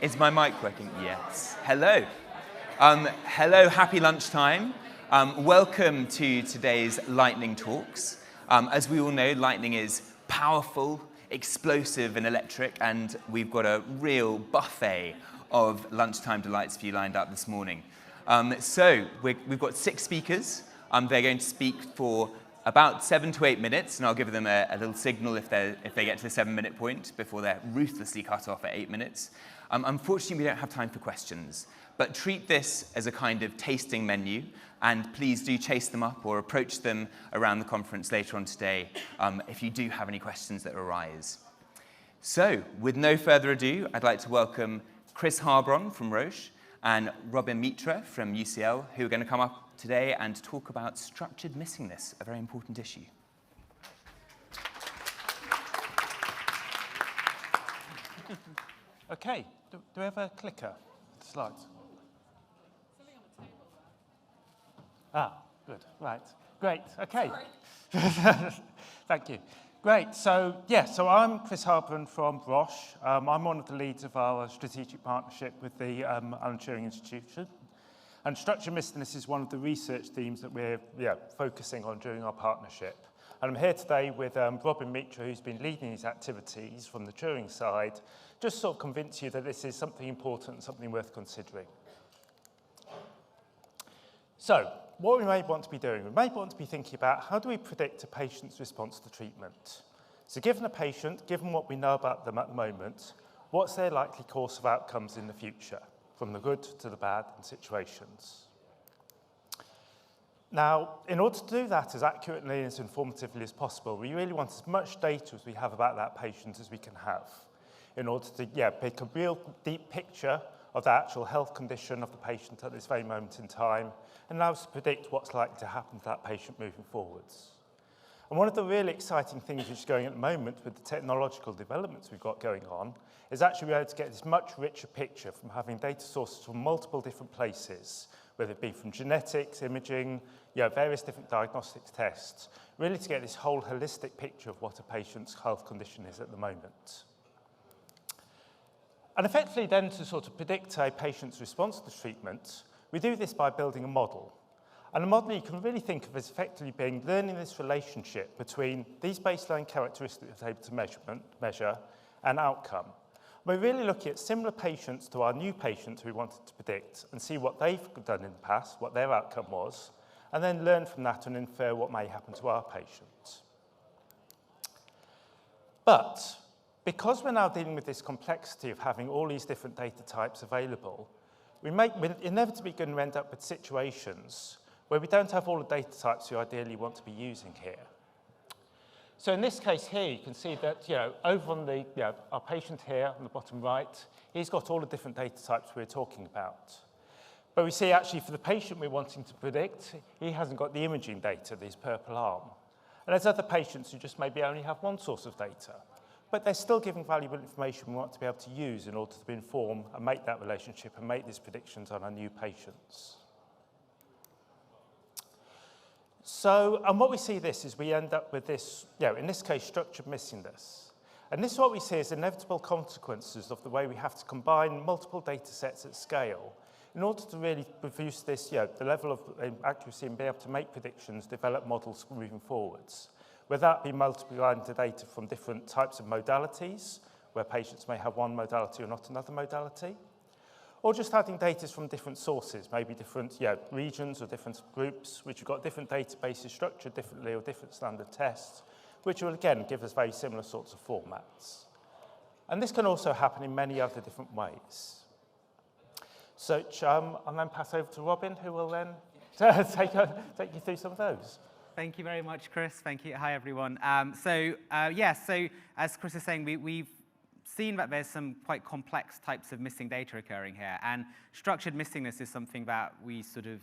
Is my mic working? Yes. Hello. Hello, happy lunchtime. Welcome to today's lightning talks. As we all know, lightning is powerful, explosive, and electric, and we've got a real buffet of lunchtime delights for you lined up this morning. So we've got 6 speakers. They're going to speak for about 7 to 8 minutes, and I'll give them a little signal if they get to the 7-minute point before they're ruthlessly cut off at 8 minutes. Unfortunately, we don't have time for questions, but treat this as a kind of tasting menu, and please do chase them up or approach them around the conference later on today if you do have any questions that arise. So, with no further ado, I'd like to welcome Chris Harbron from Roche and Robin Mitra from UCL, who are going to come up today and talk about structured missingness, a very important issue. Okay, do we have a clicker? Slides. Ah, good, right. Great, okay. Thank you. Great, so I'm Chris Harbron from Roche. I'm one of the leads of our strategic partnership with the Alan Turing Institution. And structured missingness is one of the research themes that we're focusing on during our partnership. And I'm here today with Robin Mitra, who's been leading these activities from the Turing side, just sort of convince you that this is something important and something worth considering. So, what we may want to be doing, we may want to be thinking about how do we predict a patient's response to treatment. So given a patient, given what we know about them at the moment, what's their likely course of outcomes in the future, from the good to the bad in situations? Now, in order to do that as accurately and as informatively as possible, we really want as much data as we have about that patient as we can have, in order to pick a real deep picture of the actual health condition of the patient at this very moment in time, and allow us to predict what's likely to happen to that patient moving forwards. And one of the really exciting things which is going at the moment with the technological developments we've got going on is actually we're able to get this much richer picture from having data sources from multiple different places, whether it be from genetics, imaging, various different diagnostics tests, really to get this whole holistic picture of what a patient's health condition is at the moment. And effectively then to sort of predict a patient's response to treatment, we do this by building a model. And a model you can really think of as effectively being learning this relationship between these baseline characteristics we're able to measure and outcome. We're really looking at similar patients to our new patients we wanted to predict and see what they've done in the past, what their outcome was, and then learn from that and infer what may happen to our patients. But because we're now dealing with this complexity of having all these different data types available, we're inevitably going to end up with situations where we don't have all the data types we ideally want to be using here. So in this case here, you can see that over on the our patient here on the bottom right, he's got all the different data types we're talking about. But we see actually for the patient we're wanting to predict, he hasn't got the imaging data, this purple arm. And there's other patients who just maybe only have one source of data. But they're still giving valuable information we want to be able to use in order to inform and make that relationship and make these predictions on our new patients. So, and what we see this is we end up with this, in this case, structured missingness. And this is what we see as inevitable consequences of the way we have to combine multiple data sets at scale in order to really produce this, the level of accuracy and be able to make predictions, develop models moving forwards. Whether that be multiplying the data from different types of modalities, where patients may have one modality or not another modality, or just adding data from different sources, maybe different regions or different groups, which have got different databases structured differently or different standard tests, which will again give us very similar sorts of formats. And this can also happen in many other different ways. So I'll then pass over to Robin, who will then take you through some of those. Thank you very much, Chris. Thank you. Hi, everyone. So as Chris is saying, we've seen that there's some quite complex types of missing data occurring here, and structured missingness is something that we sort of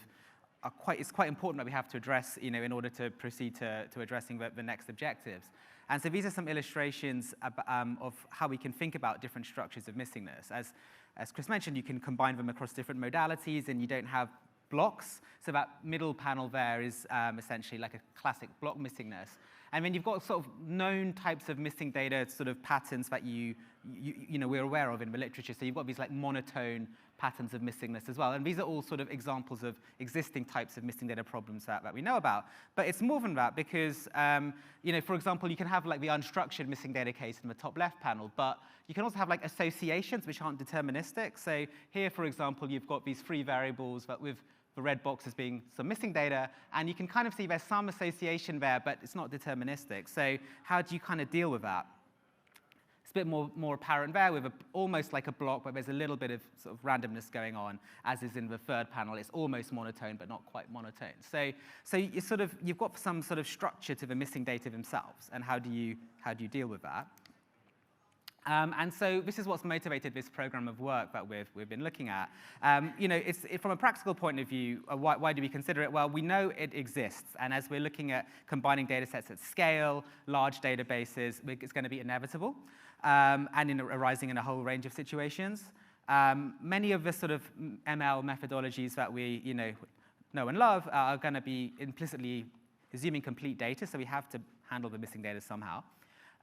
it's quite important that we have to address, in order to proceed to addressing the next objectives. And so these are some illustrations of how we can think about different structures of missingness. As Chris mentioned, you can combine them across different modalities, and you don't have blocks. So that middle panel there is essentially like a classic block missingness. And then you've got sort of known types of missing data sort of patterns that we're aware of in the literature. So you've got these like monotone patterns of missingness as well. And these are all sort of examples of existing types of missing data problems that we know about. But it's more than that because, for example, you can have like the unstructured missing data case in the top left panel, but you can also have like associations which aren't deterministic. So here, for example, you've got these three variables, but with the red boxes being some missing data, and you can kind of see there's some association there, but it's not deterministic. So how do you kind of deal with that? It's a bit more apparent there with almost like a block where there's a little bit of sort of randomness going on, as is in the third panel. It's almost monotone, but not quite monotone. So you've got some sort of structure to the missing data themselves, and how do you deal with that? And so this is what's motivated this program of work that we've been looking at. From a practical point of view, why do we consider it? Well, we know it exists, and as we're looking at combining data sets at scale, large databases, it's going to be inevitable, and arising in a whole range of situations. Many of the sort of ML methodologies that we know and love are going to be implicitly assuming complete data, so we have to handle the missing data somehow.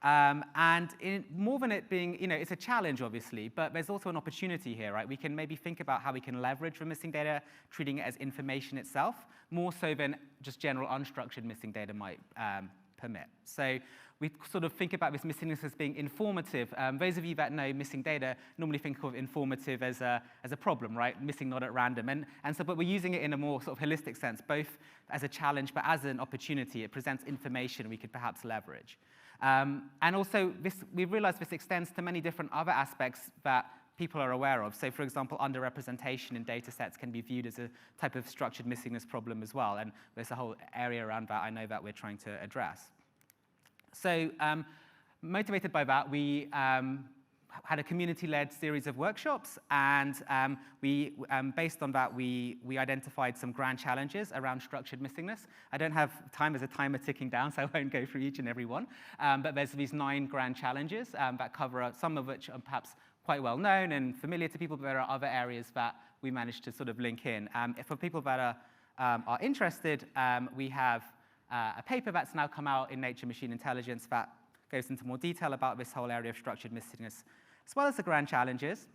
More than it being, it's a challenge, obviously, but there's also an opportunity here, right? We can maybe think about how we can leverage the missing data, treating it as information itself, more so than just general unstructured missing data might permit. So we sort of think about this missingness as being informative. Those of you that know missing data normally think of informative as a problem, right? Missing not at random. But we're using it in a more sort of holistic sense, both as a challenge, but as an opportunity. It presents information we could perhaps leverage. And also, we realize this extends to many different other aspects that people are aware of. So, for example, underrepresentation in data sets can be viewed as a type of structured missingness problem as well. And there's a whole area around that I know that we're trying to address. So, motivated by that, we had a community-led series of workshops, and based on that, we identified some grand challenges around structured missingness. I don't have time, there's a timer ticking down, so I won't go through each and every one. But there's these 9 grand challenges that cover some of which are perhaps quite well known and familiar to people, but there are other areas that we managed to sort of link in. For people that are interested, we have a paper that's now come out in Nature Machine Intelligence that goes into more detail about this whole area of structured missingness, as well as the grand challenges.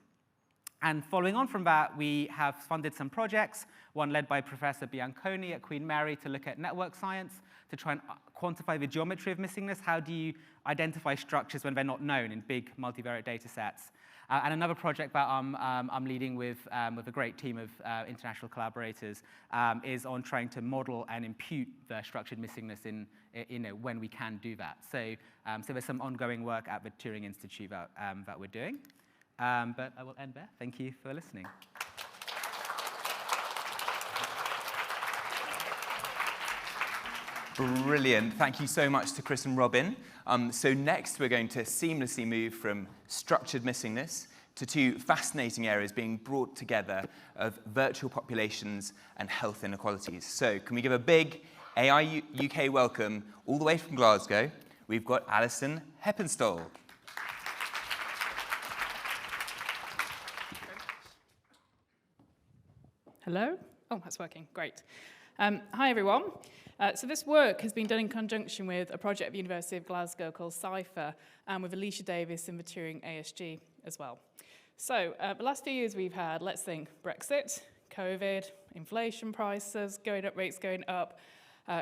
And following on from that, we have funded some projects, one led by Professor Bianconi at Queen Mary to look at network science, to try and quantify the geometry of missingness. How do you identify structures when they're not known in big multivariate data sets? And another project that I'm leading with a great team of international collaborators is on trying to model and impute the structured missingness in when we can do that. So there's some ongoing work at the Turing Institute that we're doing. But I will end there. Thank you for listening. Brilliant. Thank you so much to Chris and Robin. So next, we're going to seamlessly move from structured missingness to 2 fascinating areas being brought together of virtual populations and health inequalities. So can we give a big AI UK welcome all the way from Glasgow? We've got Alison Heppenstall. Hello? Oh, that's working. Great. Hi, everyone. So this work has been done in conjunction with a project at the University of Glasgow called CIPHER, and with Alicia Davis in the Turing ASG as well. So the last few years we've had, let's think, Brexit, COVID, inflation prices, rates going up,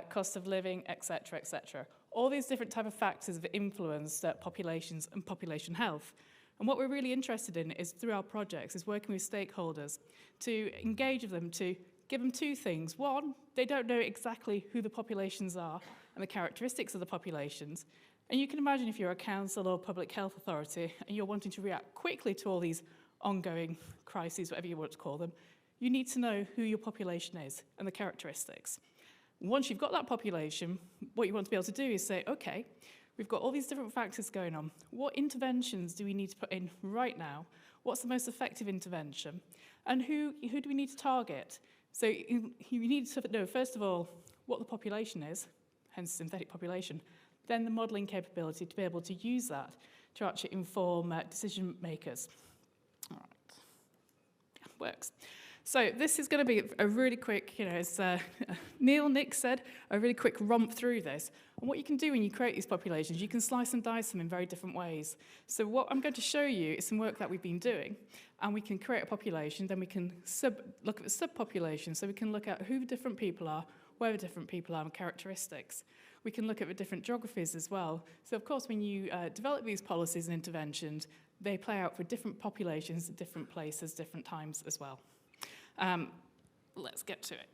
cost of living, et cetera, et cetera. All these different type of factors have influenced populations and population health. And what we're really interested in is, through our projects, is working with stakeholders to engage with them, to give them 2 things. One, they don't know exactly who the populations are and the characteristics of the populations. And you can imagine if you're a council or public health authority and you're wanting to react quickly to all these ongoing crises, whatever you want to call them, you need to know who your population is and the characteristics. Once you've got that population, what you want to be able to do is say, okay, we've got all these different factors going on. What interventions do we need to put in right now? What's the most effective intervention? And who do we need to target? So you need to know, first of all, what the population is, hence synthetic population, then the modelling capability to be able to use that to actually inform decision makers. All right. Yeah, works. So this is going to be a really quick, as Nick said, a really quick romp through this. And what you can do when you create these populations, you can slice and dice them in very different ways. So what I'm going to show you is some work that we've been doing, and we can create a population, then we can look at the subpopulation, so we can look at who the different people are, where the different people are, and characteristics. We can look at the different geographies as well. So of course, when you develop these policies and interventions, they play out for different populations at different places, different times as well. Let's get to it.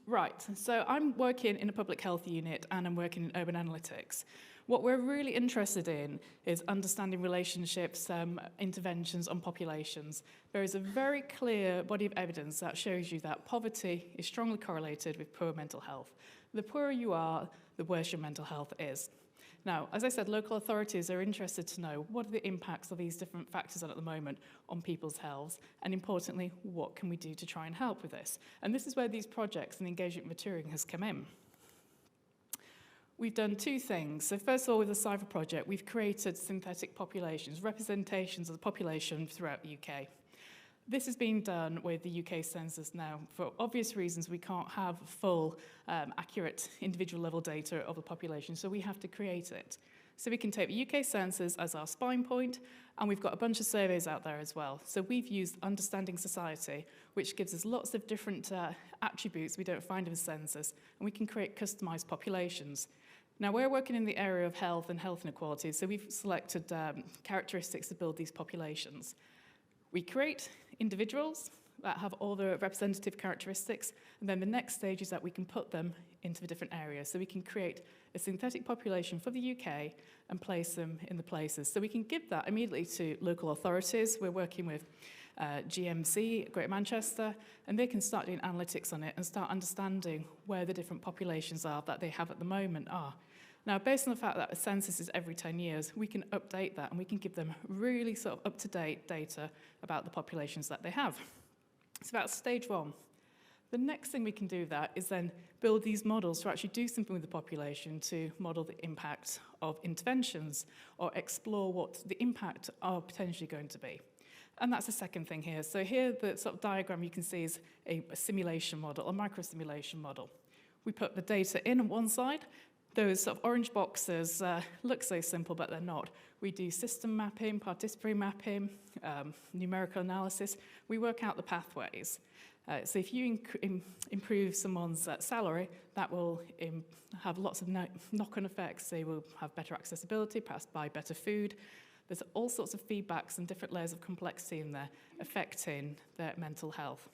Right, so I'm working in a public health unit and I'm working in urban analytics. What we're really interested in is understanding relationships, interventions on populations. There is a very clear body of evidence that shows you that poverty is strongly correlated with poor mental health. The poorer you are, the worse your mental health is. Now, as I said, local authorities are interested to know what are the impacts of these different factors at the moment on people's health, and importantly, what can we do to try and help with this? And this is where these projects and engagement with Turing has come in. We've done two things. So first of all, with the Cypher project, we've created synthetic populations, representations of the population throughout the UK. This is being done with the UK census now. For obvious reasons, we can't have full, accurate individual level data of the population, so we have to create it. So we can take the UK census as our spine point, and we've got a bunch of surveys out there as well. So we've used Understanding Society, which gives us lots of different attributes we don't find in the census, and we can create customized populations. Now, we're working in the area of health and health inequalities, so we've selected characteristics to build these populations. We create individuals that have all the representative characteristics, and then the next stage is that we can put them into the different areas. So we can create a synthetic population for the UK and place them in the places. So we can give that immediately to local authorities. We're working with GMC, Greater Manchester, and they can start doing analytics on it and start understanding where the different populations are that they have at the moment are. Now, based on the fact that the census is every 10 years, we can update that and we can give them really sort of up-to-date data about the populations that they have. So that's stage one. The next thing we can do that is then build these models to actually do something with the population to model the impact of interventions or explore what the impact are potentially going to be. And that's the second thing here. So here, the sort of diagram you can see is a simulation model, a micro-simulation model. We put the data in on one side. Those sort of orange boxes look so simple, but they're not. We do system mapping, participatory mapping, numerical analysis. We work out the pathways. So if you improve someone's salary, that will have lots of knock-on effects. They will have better accessibility, perhaps buy better food. There's all sorts of feedbacks and different layers of complexity in there affecting their mental health.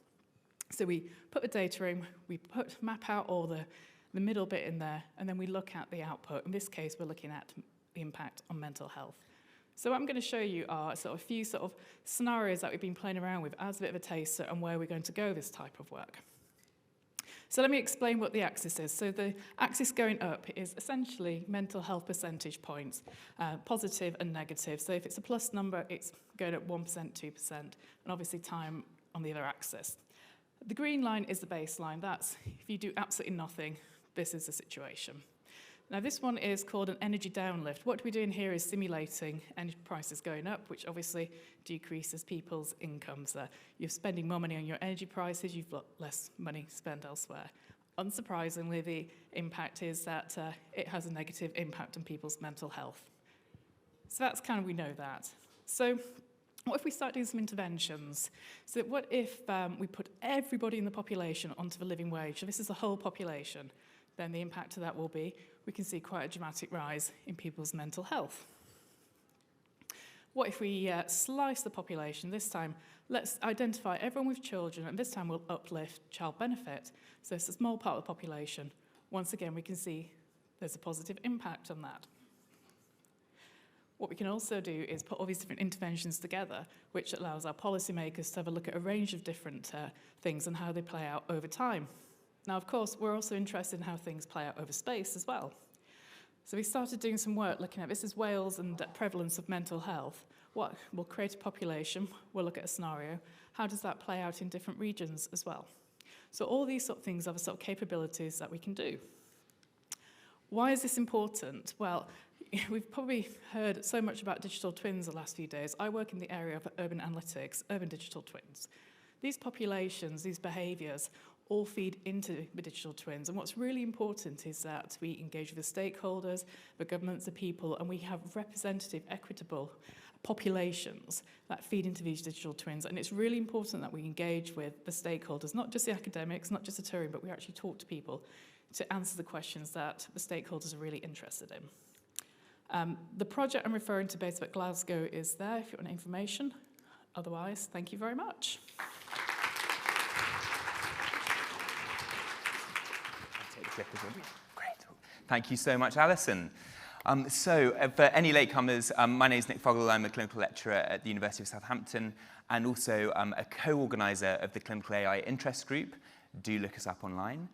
So we put the data in, we map out all the middle bit in there, and then we look at the output. In this case, we're looking at the impact on mental health. So what I'm going to show you are sort of a few sort of scenarios that we've been playing around with as a bit of a taster and where we're going to go this type of work. So let me explain what the axis is. So the axis going up is essentially mental health percentage points, positive and negative. So if it's a plus number, it's going up 1%, 2%, and obviously time on the other axis. The green line is the baseline. That's if you do absolutely nothing, this is the situation. Now this one is called an energy downlift. What we're doing here is simulating energy prices going up, which obviously decreases people's incomes. You're spending more money on your energy prices, you've got less money spent elsewhere. Unsurprisingly, the impact is that it has a negative impact on people's mental health. So that's kind of, we know that. So what if we start doing some interventions? So what if we put everybody in the population onto the living wage? So this is the whole population. Then the impact of that will be, we can see quite a dramatic rise in people's mental health. What if we slice the population? This time, let's identify everyone with children, and this time we'll uplift child benefit. So it's a small part of the population. Once again, we can see there's a positive impact on that. What we can also do is put all these different interventions together, which allows our policymakers to have a look at a range of different things and how they play out over time. Now, of course, we're also interested in how things play out over space as well. So we started doing some work looking at, this is Wales and prevalence of mental health. We'll create a population, we'll look at a scenario. How does that play out in different regions as well? So all these sort of things are the sort of capabilities that we can do. Why is this important? Well, we've probably heard so much about digital twins the last few days. I work in the area of urban analytics, urban digital twins. these populations, these behaviours, all feed into the digital twins. And what's really important is that we engage with the stakeholders, the governments, the people, and we have representative, equitable populations that feed into these digital twins. And it's really important that we engage with the stakeholders, not just the academics, not just the Turing, but we actually talk to people to answer the questions that the stakeholders are really interested in. The project I'm referring to based at Glasgow is there if you want information. Otherwise, thank you very much. Great. Thank you so much, Alison. For any latecomers, my name is Nick Foggle. I'm a clinical lecturer at the University of Southampton and also a co-organiser of the Clinical AI Interest Group. Do look us up online.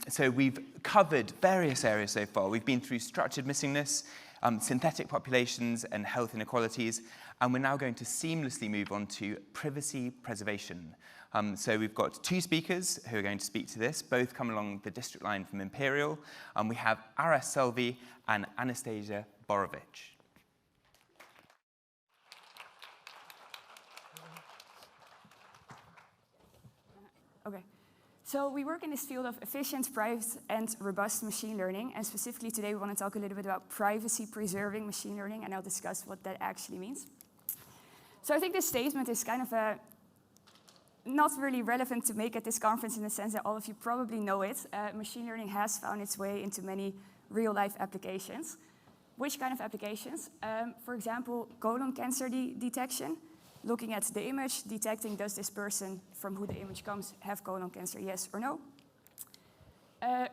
So we've covered various areas so far. We've been through structured missingness, synthetic populations, and health inequalities, and we're now going to seamlessly move on to privacy preservation. So we've got two speakers who are going to speak to this, both come along the district line from Imperial. We have Aras Selvi and Anastasia Borovykh. Okay. So we work in this field of efficient, private, and robust machine learning. And specifically today, we want to talk a little bit about privacy-preserving machine learning, and I'll discuss what that actually means. So I think this statement is kind of not really relevant to make at this conference in the sense that all of you probably know it. Machine learning has found its way into many real-life applications. Which kind of applications? For example, colon cancer detection. Looking at the image, detecting does this person from who the image comes have colon cancer, yes or no?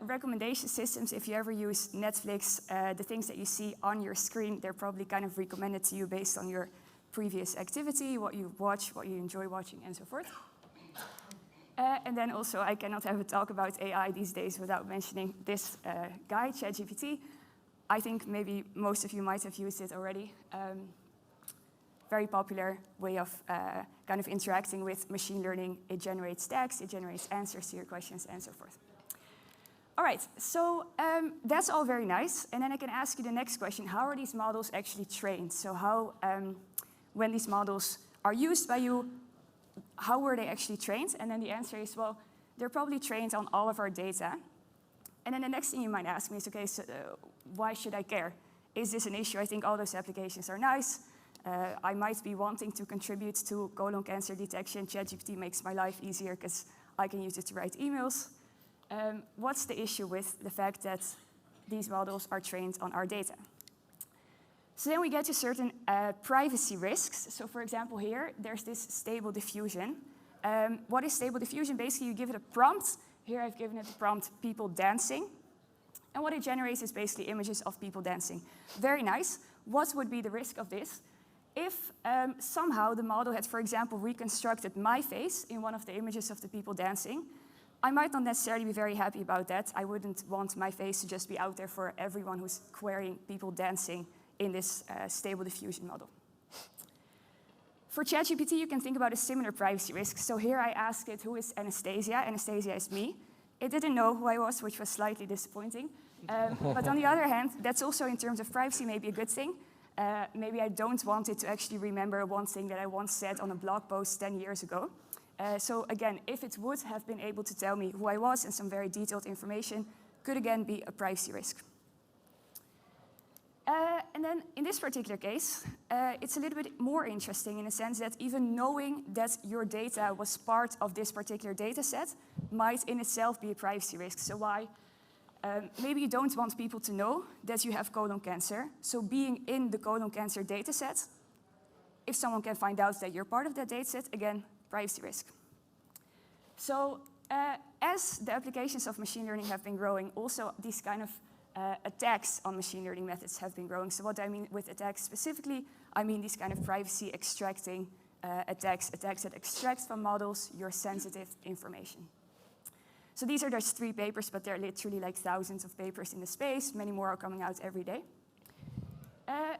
Recommendation systems, if you ever use Netflix, the things that you see on your screen, they're probably kind of recommended to you based on your previous activity, what you watch, what you enjoy watching, and so forth. And then also, I cannot have a talk about AI these days without mentioning this guy, ChatGPT. I think maybe most of you might have used it already. Very popular way of kind of interacting with machine learning. It generates text, it generates answers to your questions, and so forth. All right, so that's all very nice. And then I can ask you the next question. How are these models actually trained? So how, when these models are used by you, how were they actually trained? And then the answer is, well, they're probably trained on all of our data. And then the next thing you might ask me is, okay, so why should I care? Is this an issue? I think all those applications are nice. I might be wanting to contribute to colon cancer detection. ChatGPT makes my life easier because I can use it to write emails. What's the issue with the fact that these models are trained on our data? So then we get to certain privacy risks. So for example, here, there's this stable diffusion. What is stable diffusion? Basically, you give it a prompt. Here I've given it the prompt people dancing. And what it generates is basically images of people dancing. Very nice. What would be the risk of this? If somehow the model had, for example, reconstructed my face in one of the images of the people dancing, I might not necessarily be very happy about that. I wouldn't want my face to just be out there for everyone who's querying people dancing in this stable diffusion model. For ChatGPT, you can think about a similar privacy risk. So here I asked it, who is Anastasia? Anastasia is me. It didn't know who I was, which was slightly disappointing. But on the other hand, that's also in terms of privacy maybe a good thing. Maybe I don't want it to actually remember one thing that I once said on a blog post 10 years ago. So again, if it would have been able to tell me who I was and some very detailed information, could again be a privacy risk. And then in this particular case, it's a little bit more interesting in the sense that even knowing that your data was part of this particular data set might in itself be a privacy risk. So why? Maybe you don't want people to know that you have colon cancer. So being in the colon cancer data set, if someone can find out that you're part of that data set, again, privacy risk. So as the applications of machine learning have been growing, also these kind of attacks on machine learning methods have been growing. So what I mean with attacks specifically, I mean these kind of privacy extracting attacks that extract from models your sensitive information. So these are just 3 papers, but there are literally like thousands of papers in the space. Many more are coming out every day.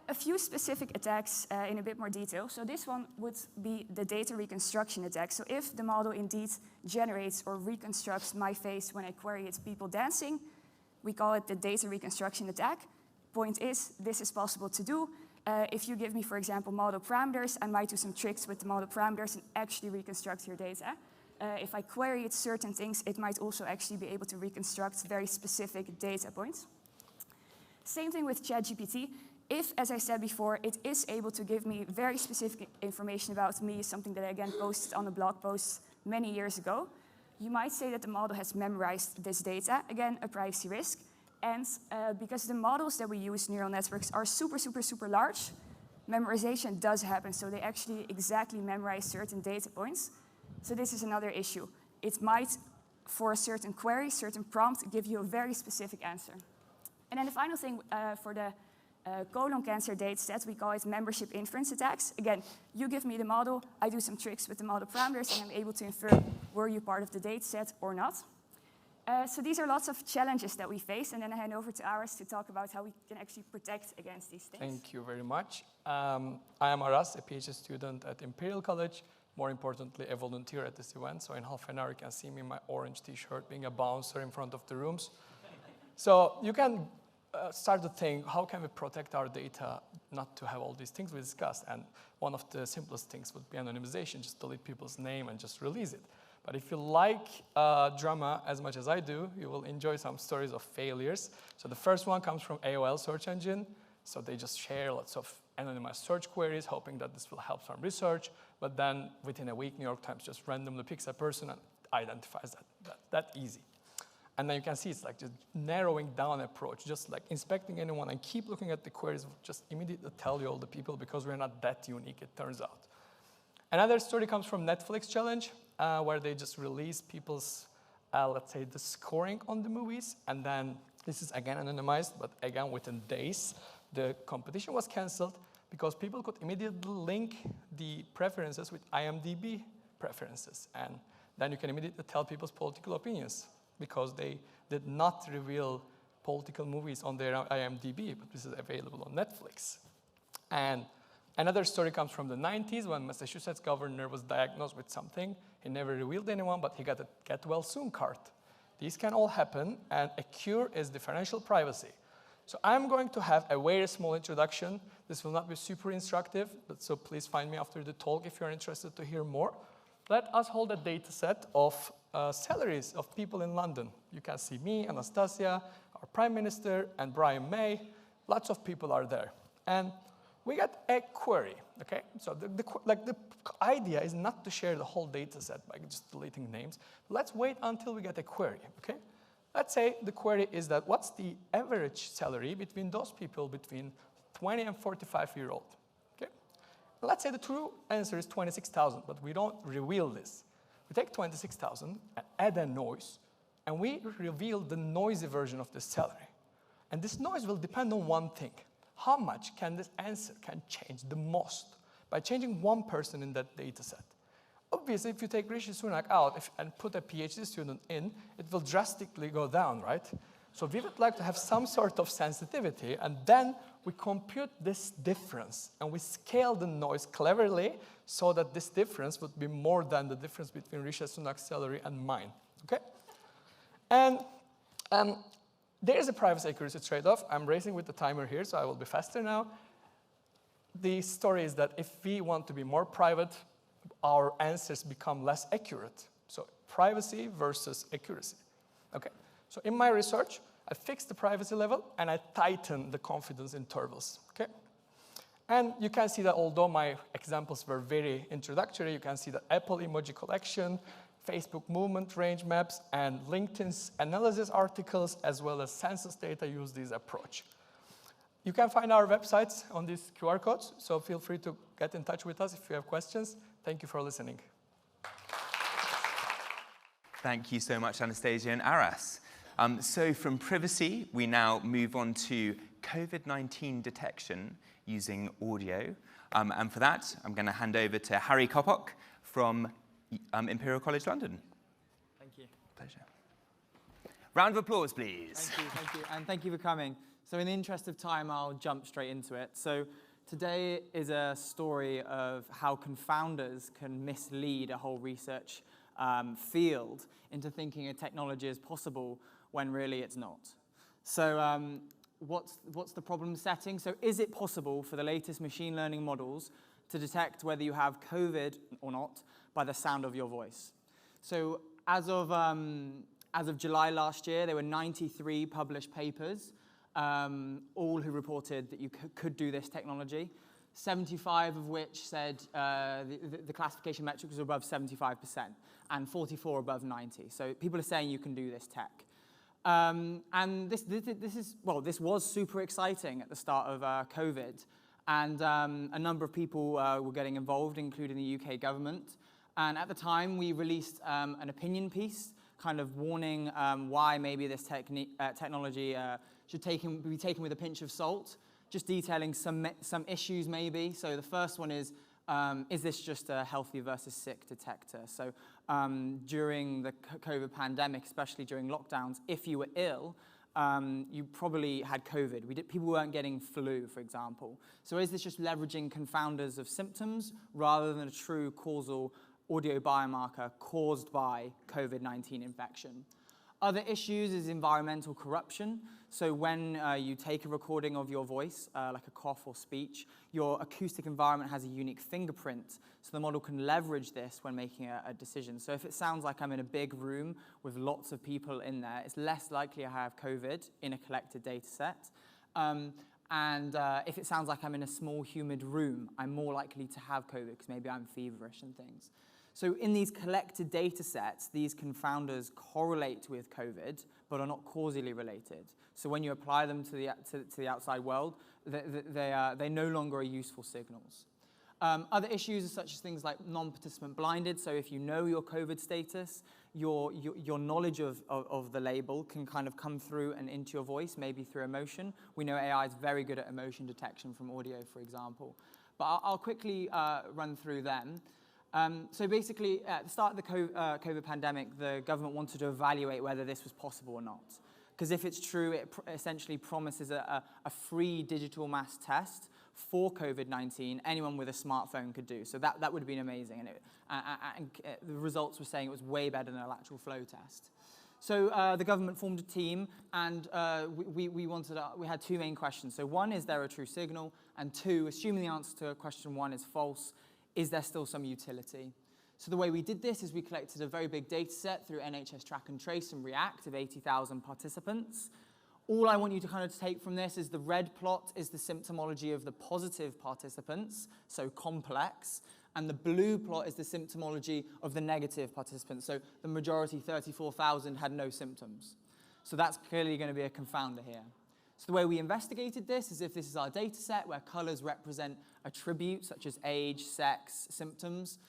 A few specific attacks in a bit more detail. So this one would be the data reconstruction attack. So if the model indeed generates or reconstructs my face when I query it people dancing, we call it the data reconstruction attack. Point is, this is possible to do. If you give me, for example, model parameters, I might do some tricks with the model parameters and actually reconstruct your data. If I query it certain things, it might also actually be able to reconstruct very specific data points. Same thing with ChatGPT. If, as I said before, it is able to give me very specific information about me, something that I again posted on a blog post many years ago, you might say that the model has memorized this data, again, a privacy risk. And because the models that we use, neural networks, are super, super, super large, memorization does happen. So they actually exactly memorize certain data points. So this is another issue. It might, for a certain query, certain prompt, give you a very specific answer. And then the final thing for the colon cancer data set, we call it membership inference attacks. Again, you give me the model, I do some tricks with the model parameters, and I'm able to infer, were you part of the data set or not? So these are lots of challenges that we face, and then I hand over to Aras to talk about how we can actually protect against these things. Thank you very much. I am Aras, a PhD student at Imperial College, more importantly, a volunteer at this event. So in half an hour, you can see me in my orange t-shirt being a bouncer in front of the rooms. So you can start to think, how can we protect our data not to have all these things we discussed? And one of the simplest things would be anonymization, just delete people's name and just release it. But if you like drama as much as I do, you will enjoy some stories of failures. So the first one comes from AOL search engine. So they just share lots of anonymized search queries, hoping that this will help some research. But then within a week, New York Times just randomly picks a person and identifies that easy. And then you can see it's like just narrowing down approach, just like inspecting anyone and keep looking at the queries will just immediately tell you all the people because we're not that unique, it turns out. Another story comes from Netflix challenge, where they just release people's, let's say, the scoring on the movies. And then this is again anonymized, but again within days, the competition was canceled because people could immediately link the preferences with IMDb preferences. And then you can immediately tell people's political opinions because they did not reveal political movies on their IMDb, but this is available on Netflix. And another story comes from the 90s when Massachusetts governor was diagnosed with something. He never revealed anyone, but he got a get well soon card. These can all happen, and a cure is differential privacy. So I'm going to have a very small introduction. This will not be super instructive, so please find me after the talk if you're interested to hear more. Let us hold a data set of salaries of people in London. You can see me, Anastasia, our Prime Minister, and Brian May. Lots of people are there. And we got a query, okay? So the idea is not to share the whole data set by just deleting names. Let's wait until we get a query, okay? Let's say the query is that what's the average salary between those people between 20 and 45-year-old, okay? Let's say the true answer is 26,000, but we don't reveal this. We take 26,000 and add a noise, and we reveal the noisy version of this salary. And this noise will depend on one thing. How much can this answer change the most by changing one person in that data set? Obviously, if you take Rishi Sunak out and put a PhD student in, it will drastically go down, right? So we would like to have some sort of sensitivity, and then we compute this difference, and we scale the noise cleverly so that this difference would be more than the difference between Rishi Sunak's salary and mine, okay? And there is a privacy accuracy trade-off. I'm racing with the timer here, so I will be faster now. The story is that if we want to be more private, our answers become less accurate. So privacy versus accuracy. Okay. So in my research, I fixed the privacy level and I tightened the confidence intervals. Okay. And you can see that although my examples were very introductory, you can see that Apple emoji collection, Facebook movement range maps, and LinkedIn's analysis articles, as well as census data, use this approach. You can find our websites on these QR codes, so feel free to get in touch with us if you have questions. Thank you for listening. Thank you so much, Anastasia and Aras. So from privacy, we now move on to COVID-19 detection using audio. And for that, I'm going to hand over to Harry Coppock from Imperial College London. Thank you. Pleasure. Round of applause, please. Thank you, and thank you for coming. So in the interest of time, I'll jump straight into it. So today is a story of how confounders can mislead a whole research field into thinking a technology is possible when really it's not. So what's the problem setting? So is it possible for the latest machine learning models to detect whether you have COVID or not by the sound of your voice? So as of July last year, there were 93 published papers, all who reported that you could do this technology, 75 of which said the classification metric was above 75%, and 44 above 90. So people are saying you can do this tech. And this was super exciting at the start of COVID, and a number of people were getting involved, including the UK government. And at the time, we released an opinion piece, kind of warning why maybe this technology should be taken with a pinch of salt, just detailing some issues maybe. So the first one is this just a healthy versus sick detector? So during the COVID pandemic, especially during lockdowns, if you were ill, you probably had COVID. People weren't getting flu, for example. So is this just leveraging confounders of symptoms rather than a true causal audio biomarker caused by COVID-19 infection? Other issues is environmental corruption. So when you take a recording of your voice, like a cough or speech, your acoustic environment has a unique fingerprint, so the model can leverage this when making a decision. So if it sounds like I'm in a big room with lots of people in there, it's less likely I have COVID in a collected data set. And if it sounds like I'm in a small, humid room, I'm more likely to have COVID because maybe I'm feverish and things. So in these collected data sets, these confounders correlate with COVID, but are not causally related. So when you apply them to the outside world, they no longer are useful signals. Other issues are such as things like non-participant blinded. So if you know your COVID status, your knowledge of the label can kind of come through and into your voice, maybe through emotion. We know AI is very good at emotion detection from audio, for example. But I'll quickly run through them. So basically, at the start of the COVID pandemic, the government wanted to evaluate whether this was possible or not. Because if it's true, it essentially promises a free digital mass test for COVID-19 anyone with a smartphone could do. So that would have been amazing. And the results were saying it was way better than a lateral flow test. So the government formed a team, and we had two main questions. So one, is there a true signal? And two, assuming the answer to question one is false, is there still some utility? So the way we did this is we collected a very big data set through NHS Track and Trace and React of 80,000 participants. All I want you to kind of take from this is the red plot is the symptomology of the positive participants, so complex, and the blue plot is the symptomology of the negative participants. So the majority, 34,000, had no symptoms. So that's clearly going to be a confounder here. So the way we investigated this is if this is our data set where colors represent attributes such as age, sex, symptoms,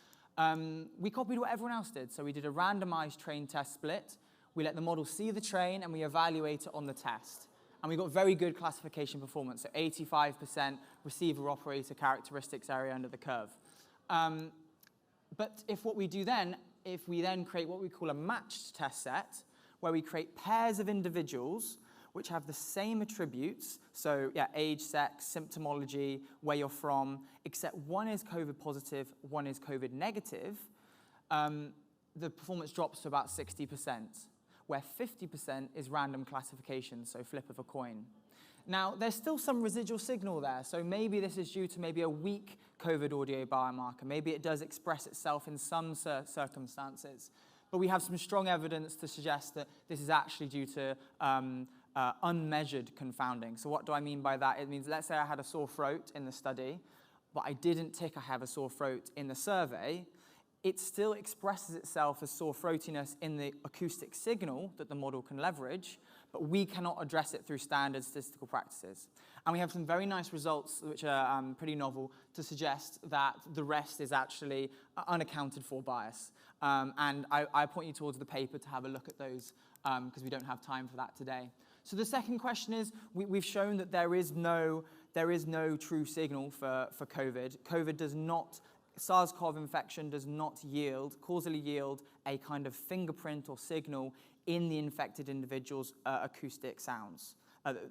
we copied what everyone else did. So we did a randomized train test split. We let the model see the train and we evaluate it on the test. And we got very good classification performance, so 85% receiver operator characteristics area under the curve. But if what we do then, if we then create what we call a matched test set, where we create pairs of individuals which have the same attributes, so yeah, age, sex, symptomology, where you're from, except one is COVID positive, one is COVID negative, the performance drops to about 60%, where 50% is random classification, so flip of a coin. Now, there's still some residual signal there, so maybe this is due to maybe a weak COVID audio biomarker. Maybe it does express itself in some circumstances. But we have some strong evidence to suggest that this is actually due to unmeasured confounding. So what do I mean by that? It means, let's say I had a sore throat in the study, but I didn't tick I have a sore throat in the survey. It still expresses itself as sore throatiness in the acoustic signal that the model can leverage, but we cannot address it through standard statistical practices. And we have some very nice results, which are pretty novel, to suggest that the rest is actually unaccounted for bias. And I point you towards the paper to have a look at those, because we don't have time for that today. So the second question is, we've shown that there is no true signal for COVID. COVID does not, SARS-CoV infection does not causally yield a kind of fingerprint or signal in the infected individual's acoustic sounds,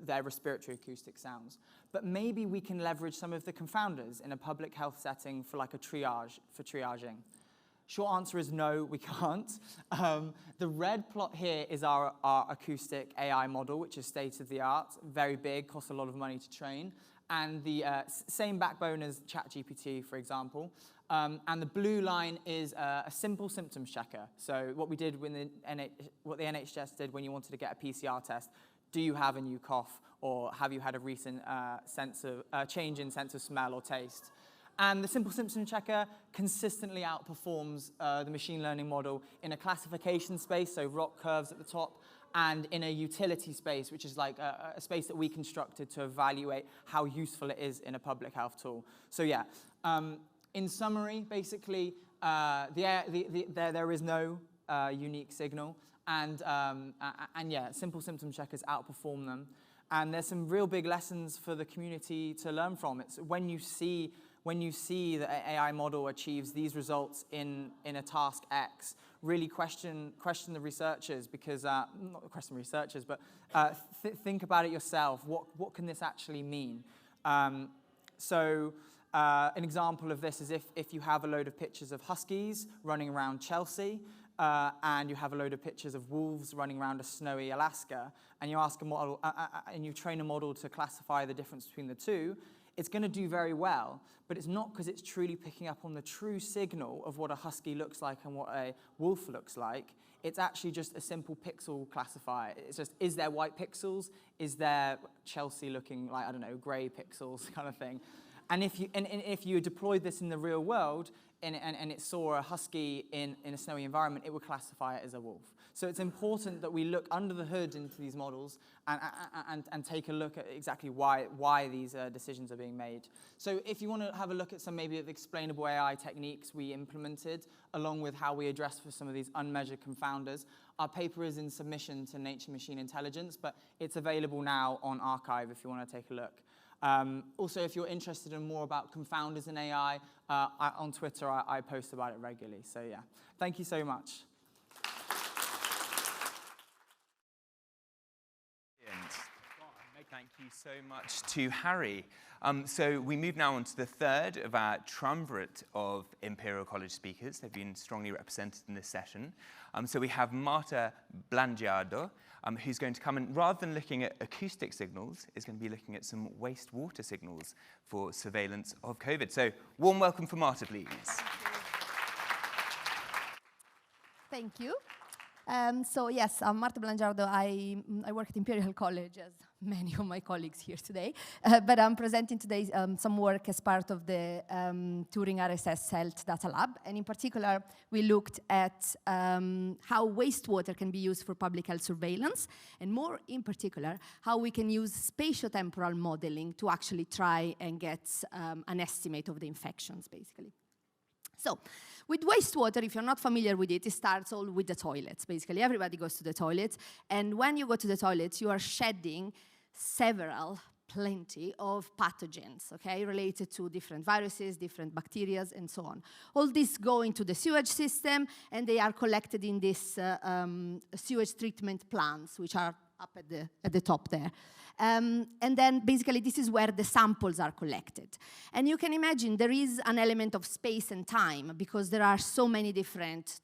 their respiratory acoustic sounds. But maybe we can leverage some of the confounders in a public health setting for like triaging. Short answer is no, we can't. The red plot here is our acoustic AI model, which is state-of-the-art, very big, costs a lot of money to train, and the same backbone as ChatGPT, for example. And the blue line is a simple symptoms checker. So what we did when what the NHS did when you wanted to get a PCR test, do you have a new cough, or have you had a recent change in sense of smell or taste? And the simple symptom checker consistently outperforms the machine learning model in a classification space, so rock curves at the top, and in a utility space, which is like a space that we constructed to evaluate how useful it is in a public health tool. So yeah, in summary, basically, there is no unique signal, and yeah, simple symptom checkers outperform them. And there's some real big lessons for the community to learn from. It's when you see that an AI model achieves these results in a task X, really question the researchers, because, not question researchers, but think about it yourself. What can this actually mean? So an example of this is if you have a load of pictures of huskies running around Chelsea, and you have a load of pictures of wolves running around a snowy Alaska, and you ask a model, and you train a model to classify the difference between the two, it's going to do very well, but it's not because it's truly picking up on the true signal of what a husky looks like and what a wolf looks like. It's actually just a simple pixel classifier. It's just, is there white pixels? Is there Chelsea looking like, I don't know, gray pixels kind of thing? And if you deployed this in the real world, and it saw a husky in a snowy environment, it would classify it as a wolf. So it's important that we look under the hood into these models and take a look at exactly why these decisions are being made. So if you want to have a look at some maybe of the explainable AI techniques we implemented, along with how we address for some of these unmeasured confounders, our paper is in submission to Nature Machine Intelligence, but it's available now on arXiv if you want to take a look. Also, if you're interested in more about confounders in AI, on Twitter, I post about it regularly. So yeah, thank you so much. Thank you so much to Harry. So we move now on to the third of our triumvirate of Imperial College speakers. They've been strongly represented in this session. So we have Marta Blangiardo, who's going to come and, rather than looking at acoustic signals, is going to be looking at some wastewater signals for surveillance of COVID. So warm welcome for Marta, please. Thank you. So yes, I'm Marta Blangiardo. I work at Imperial College, as many of my colleagues here today. But I'm presenting today some work as part of the Turing RSS Health Data Lab. And in particular, we looked at how wastewater can be used for public health surveillance, and more in particular, how we can use spatio-temporal modeling to actually try and get an estimate of the infections, basically. So, with wastewater, if you're not familiar with it, it starts all with the toilets. Basically, everybody goes to the toilets, and when you go to the toilets, you are shedding plenty of pathogens, okay, related to different viruses, different bacteria, and so on. All these go into the sewage system, and they are collected in these sewage treatment plants, which are up at the top there. And then basically this is where the samples are collected. And you can imagine there is an element of space and time, because there are so many different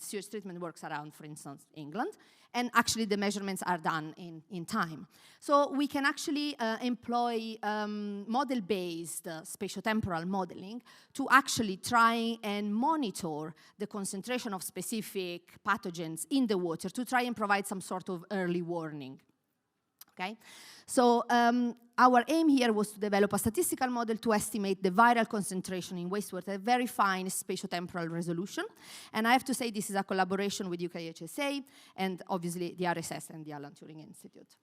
sewage treatment works around, for instance, England, and actually the measurements are done in time. So we can actually employ model-based spatio-temporal modeling to actually try and monitor the concentration of specific pathogens in the water to try and provide some sort of early warning. Okay? So our aim here was to develop a statistical model to estimate the viral concentration in wastewater at very fine spatio-temporal resolution. And I have to say this is a collaboration with UKHSA and obviously the RSS and the Alan Turing Institute.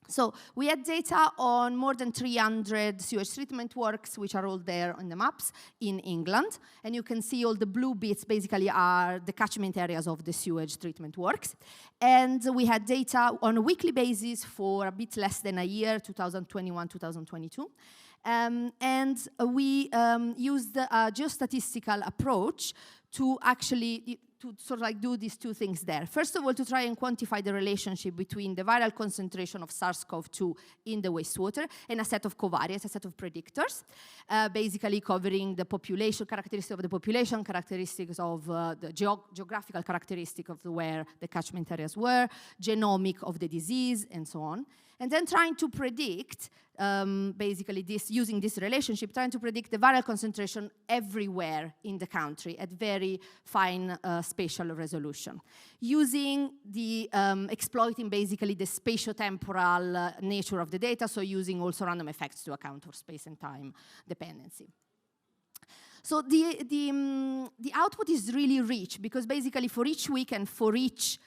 So we had data on more than 300 sewage treatment works, which are all there on the maps in England. And you can see all the blue bits basically are the catchment areas of the sewage treatment works. And we had data on a weekly basis for a bit less than a year, 2021, 2022. And we used a geostatistical approach to actually to sort of like do these two things there. First of all, to try and quantify the relationship between the viral concentration of SARS-CoV-2 in the wastewater and a set of covariates, a set of predictors, basically covering the population, characteristics of the population, characteristics of the geographical characteristic of where the catchment areas were, genomic of the disease, and so on. And then trying to predict, basically using this relationship, trying to predict the viral concentration everywhere in the country at very fine spatial resolution. Using the, exploiting basically the spatio-temporal nature of the data, so using also random effects to account for space and time dependency. So the output is really rich, because basically for each week and for each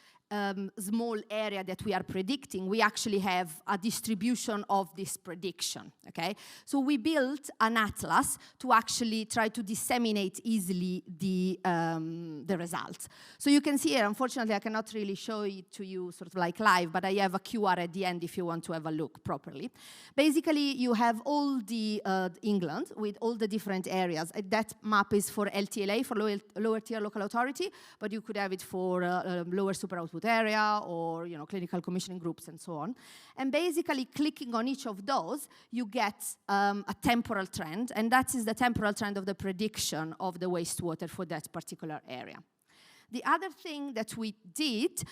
small area that we are predicting, we actually have a distribution of this prediction, okay? So we built an atlas to actually try to disseminate easily the results. So you can see here, unfortunately, I cannot really show it to you sort of like live, but I have a QR at the end if you want to have a look properly. Basically, you have all the England with all the different areas. That map is for LTLA, for lower tier local authority, but you could have it for lower super output area, or clinical commissioning groups and so on. And basically clicking on each of those, you get a temporal trend, and that is the temporal trend of the prediction of the wastewater for that particular area. The other thing that we did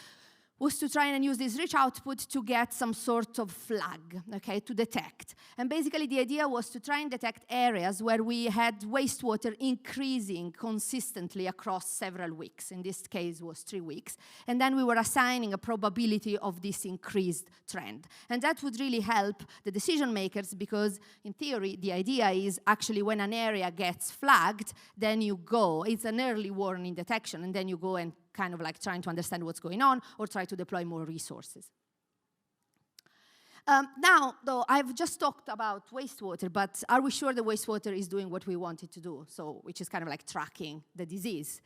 was to try and use this rich output to get some sort of flag, okay, to detect. And basically the idea was to try and detect areas where we had wastewater increasing consistently across several weeks. In this case was 3 weeks. And then we were assigning a probability of this increased trend. And that would really help the decision makers, because in theory, the idea is actually when an area gets flagged, then you go, it's an early warning detection, and then you go and kind of like trying to understand what's going on or try to deploy more resources. Now, though, I've just talked about wastewater, but are we sure the wastewater is doing what we want it to do? So, which is kind of like tracking the disease.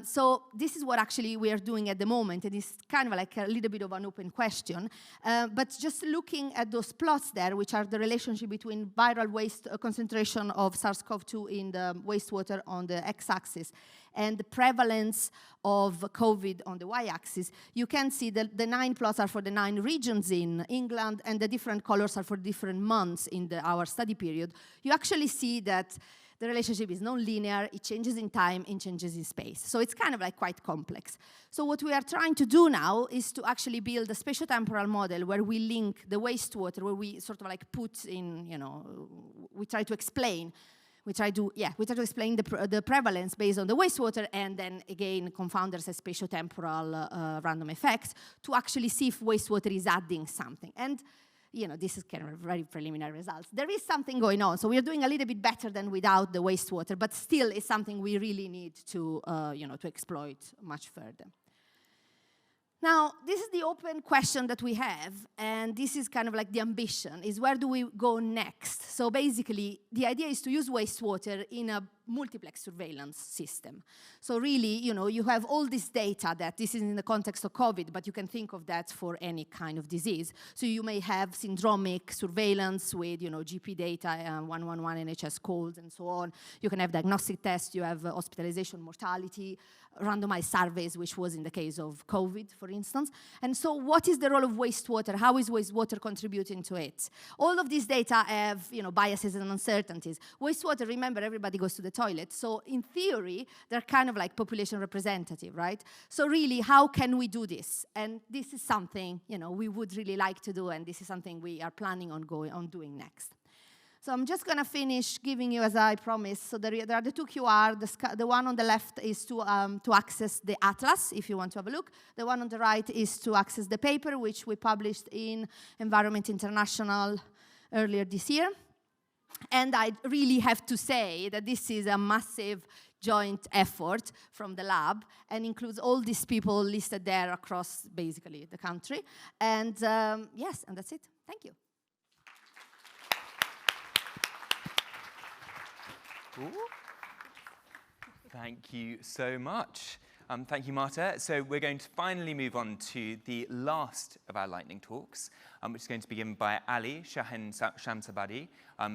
So this is what actually we are doing at the moment, and it's kind of like a little bit of an open question. But just looking at those plots there, which are the relationship between viral waste concentration of SARS-CoV-2 in the wastewater on the x-axis and the prevalence of COVID on the y-axis, you can see that the 9 plots are for the 9 regions in England, and the different colors are for different months in our study period. You actually see that the relationship is non-linear, it changes in time, it changes in space. So it's kind of like quite complex. So what we are trying to do now is to actually build a spatio-temporal model where we link the wastewater, where we sort of like put in, we try to explain the prevalence based on the wastewater, and then again confounders as spatio-temporal random effects to actually see if wastewater is adding something. And this is kind of very preliminary results. There is something going on, so we are doing a little bit better than without the wastewater, but still it's something we really need to, to exploit much further. Now, this is the open question that we have, and this is kind of like the ambition, is where do we go next? So basically, the idea is to use wastewater in a multiplex surveillance system. So really, you have all this data that this is in the context of COVID, but you can think of that for any kind of disease. So you may have syndromic surveillance with, GP data, 111 NHS codes, and so on. You can have diagnostic tests, you have hospitalization, mortality, randomized surveys, which was in the case of COVID, for instance. And so what is the role of wastewater? How is wastewater contributing to it? All of these data have, biases and uncertainties. Wastewater, remember, everybody goes to the toilet. So in theory, they're kind of like population representative, right? So really, how can we do this? And this is something, we would really like to do, and this is something we are planning on doing next. So I'm just going to finish giving you, as I promised, so there are the 2 QR. The one on the left is to access the atlas, if you want to have a look. The one on the right is to access the paper, which we published in Environment International earlier this year. And I really have to say that this is a massive joint effort from the lab and includes all these people listed there across, basically, the country. And yes, and that's it. Thank you. Ooh. Thank you so much. Thank you, Marta. So we're going to finally move on to the last of our lightning talks, which is going to be given by Ali Shahin-Shamsabadi,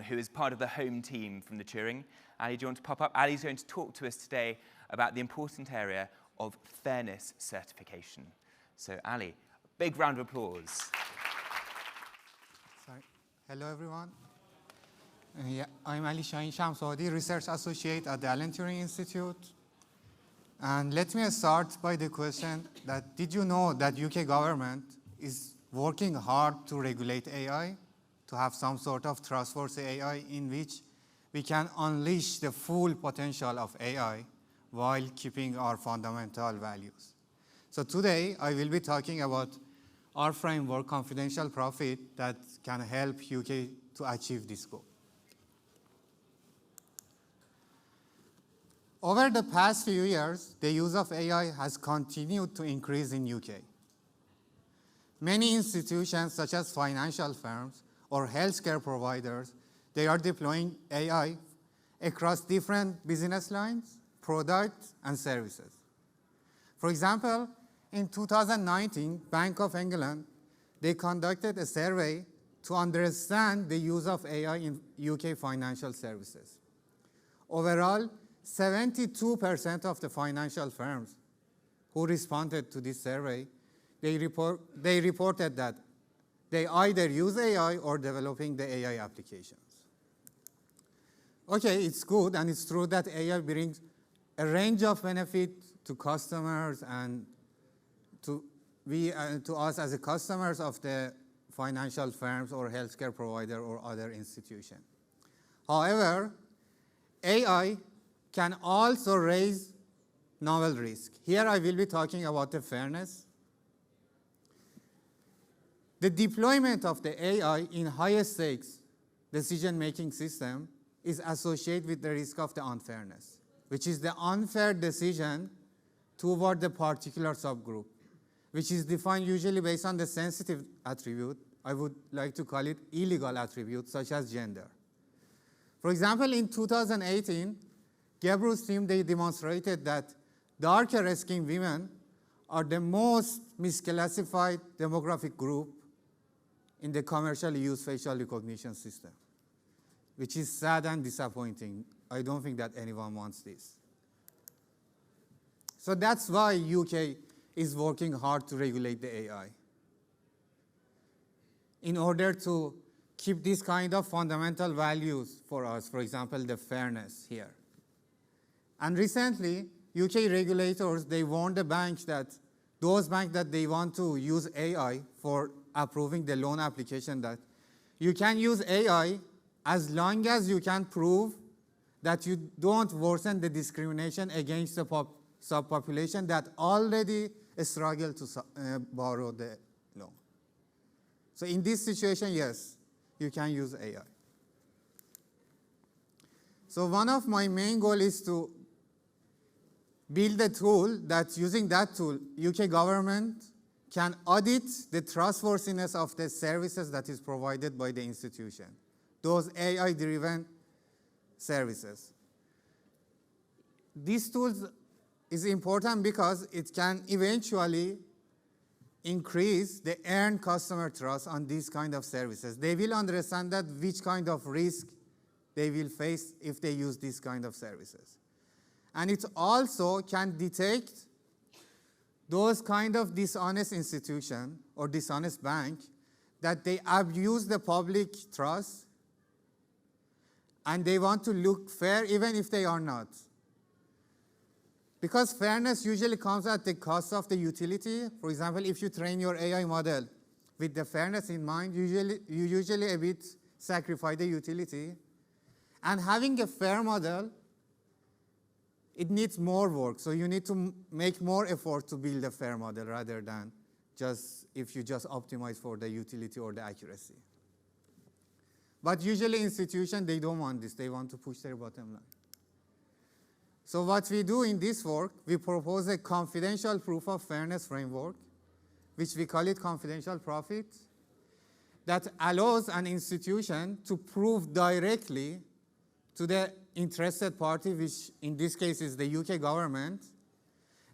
who is part of the home team from the Turing. Ali, do you want to pop up? Ali's going to talk to us today about the important area of fairness certification. So Ali, big round of applause. Sorry. Hello, everyone. Yeah, I'm Ali Shahin Shamsodi, Research Associate at the Alan Turing Institute. And let me start by the question that did you know that UK government is working hard to regulate AI, to have some sort of trustworthy AI in which we can unleash the full potential of AI while keeping our fundamental values. So today, I will be talking about our framework, confidential profit, that can help UK to achieve this goal. Over the past few years, the use of AI has continued to increase in UK. Many institutions, such as financial firms or healthcare providers, they are deploying AI across different business lines, products, and services. For example, in 2019, Bank of England, they conducted a survey to understand the use of AI in UK financial services. Overall, 72% of the financial firms who responded to this survey, they reported that they either use AI or developing the AI applications. Okay, it's good and it's true that AI brings a range of benefits to customers and to us as a customers of the financial firms or healthcare provider or other institution. However, AI can also raise novel risk. Here I will be talking about the fairness. The deployment of the AI in higher stakes decision-making system is associated with the risk of the unfairness, which is the unfair decision toward the particular subgroup, which is defined usually based on the sensitive attribute. I would like to call it illegal attributes, such as gender. For example, in 2018, Gebru's team, they demonstrated that darker-skinned women are the most misclassified demographic group in the commercially used facial recognition system, which is sad and disappointing. I don't think that anyone wants this. So that's why UK is working hard to regulate the AI in order to keep these kind of fundamental values for us, for example, the fairness here. And recently, UK regulators, they warned the banks that those banks that they want to use AI for approving the loan application, that you can use AI as long as you can prove that you don't worsen the discrimination against the subpopulation that already struggle to borrow the loan. So in this situation, yes, you can use AI. So one of my main goals is to build a tool that, using that tool, UK government can audit the trustworthiness of the services that is provided by the institution, those AI-driven services. These tools is important because it can eventually increase the earned customer trust on these kind of services. They will understand that which kind of risk they will face if they use these kind of services. And it also can detect those kind of dishonest institution or dishonest bank that they abuse the public trust and they want to look fair even if they are not. Because fairness usually comes at the cost of the utility. For example, if you train your AI model with the fairness in mind, you usually a bit sacrifice the utility. And having a fair model, it needs more work. So you need to make more effort to build a fair model rather than just if you just optimize for the utility or the accuracy. But usually institutions, they don't want this. They want to push their bottom line. So what we do in this work, we propose a confidential proof of fairness framework, which we call it confidential profit, that allows an institution to prove directly to the interested party, which in this case is the UK government,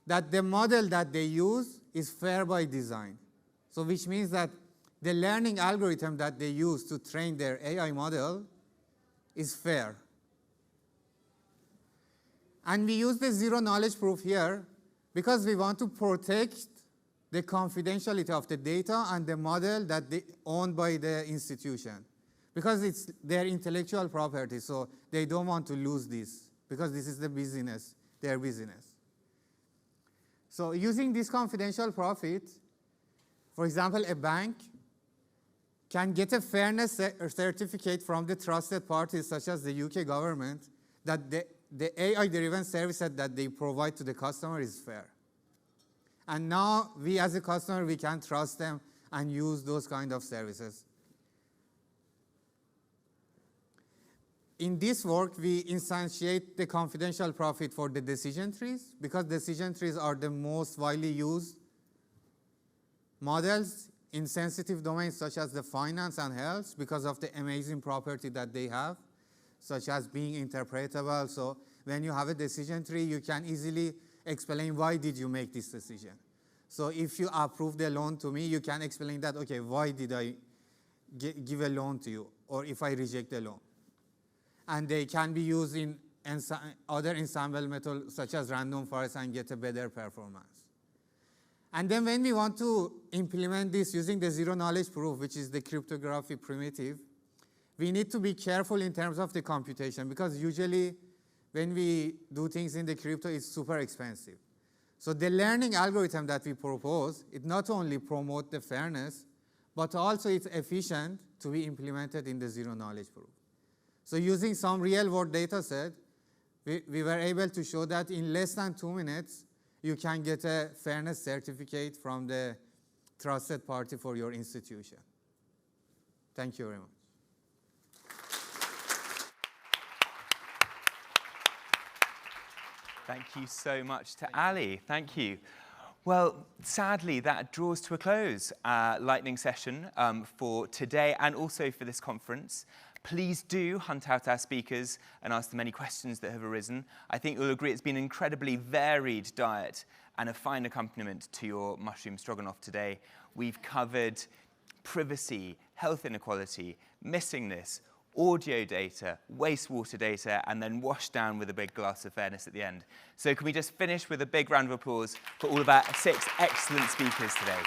that the model that they use is fair by design. So which means that the learning algorithm that they use to train their AI model is fair. And we use the zero knowledge proof here because we want to protect the confidentiality of the data and the model that they owned by the institution, because it's their intellectual property, so they don't want to lose this, because this is the business, their business. So using this confidential profit, for example, a bank can get a fairness certificate from the trusted parties, such as the UK government, that the AI-driven service that they provide to the customer is fair. And now we as a customer, we can trust them and use those kind of services. In this work, we instantiate the confidential profit for the decision trees, because decision trees are the most widely used models in sensitive domains such as the finance and health, because of the amazing property that they have, such as being interpretable. So when you have a decision tree, you can easily explain why did you make this decision. So if you approve the loan to me, you can explain that, okay, why did I give a loan to you, or if I reject the loan. And they can be used in other ensemble methods such as random forest and get a better performance. And then when we want to implement this using the zero knowledge proof, which is the cryptography primitive, we need to be careful in terms of the computation, because usually when we do things in the crypto, it's super expensive. So the learning algorithm that we propose, it not only promotes the fairness, but also it's efficient to be implemented in the zero knowledge proof. So using some real-world data set, we were able to show that in less than 2 minutes, you can get a fairness certificate from the trusted party for your institution. Thank you very much. Thank you so much to Ali. Thank you. Well, sadly, that draws to a close our lightning session for today and also for this conference. Please do hunt out our speakers and ask them any questions that have arisen. I think you'll agree it's been an incredibly varied diet and a fine accompaniment to your mushroom stroganoff today. We've covered privacy, health inequality, missingness, audio data, wastewater data, and then washed down with a big glass of fairness at the end. So can we just finish with a big round of applause for all of our 6 excellent speakers today?